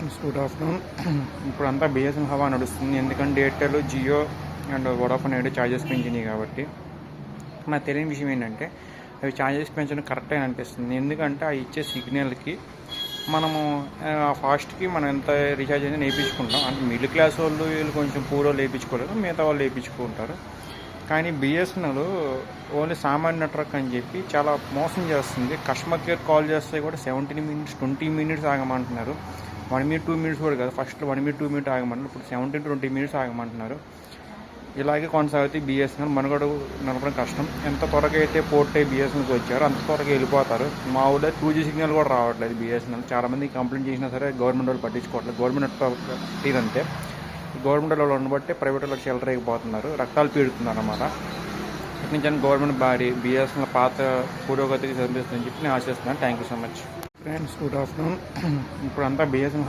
Friends good afternoon. ఇప్పుడంతా BSN హవా నడుస్తుంది, ఎందుకంటే ఎయిర్టెల్, జియో అండ్ వోడాఫోన్ అయితే ఛార్జెస్ పెంచినాయి కాబట్టి. నాకు తెలియని విషయం ఏంటంటే అవి ఛార్జెస్ పెంచడం కరెక్ట్ అని అనిపిస్తుంది. ఎందుకంటే ఆ ఇచ్చే సిగ్నల్కి మనము ఆ ఫాస్ట్కి మనం ఎంత రీఛార్జ్ అనేది వేయించుకుంటాం. అంటే మిడిల్ క్లాస్ వాళ్ళు వీళ్ళు కొంచెం పూర్ వాళ్ళు వేయించుకోలేరు, మిగతా వాళ్ళు వేయించుకుంటారు. కానీ బిఎస్ఎన్ఎల్ ఓన్లీ సామాన్య నెట్వర్క్ అని చెప్పి చాలా మోసం చేస్తుంది. కస్టమర్ కేర్ కాల్ చేస్తే కూడా 17 minutes 20 minutes ఆగమంటున్నారు. 1 minute 2 minutes కూడా కాదు, ఫస్ట్ 1 minute 2 minutes ఆగమంటున్నారు, ఇప్పుడు 17 to 20 minutes ఆగమంటున్నారు. ఇలాగే కొనసాగితే బిఎస్ఎన్ఎల్ మనుగడ నడపడం కష్టం. ఎంత త్వరగా అయితే పోర్ట్ అయ్యి బిఎస్ఎన్ఎల్కి వచ్చారో అంత త్వరగా వెళ్ళిపోతారు. మా ఊళ్ళో 2G సిగ్నల్ కూడా రావట్లేదు బిఎస్ఎన్ఎల్. చాలామంది కంప్లైంట్ చేసినా సరే గవర్నమెంట్ వాళ్ళు పట్టించుకోవట్లేదు. గవర్నమెంట్ నెట్వర్క్ తీరంతే, గవర్నమెంట్ వాళ్ళు ఉండబట్టి ప్రైవేట్ వాళ్ళకి షెల్టర్ అయిపోతున్నారు, రక్తాలు పీడుతున్నారు అన్నమాట. ఇటు నుంచి గవర్నమెంట్ భారీ బిఎస్ఎన్ఎల్ పాత పురోగతికి సంపిస్తుందని చెప్పి నేను ఆశిస్తున్నాను. Thank you so much. Friends good afternoon. ఇప్పుడంతా బిఎస్ఎన్ఎల్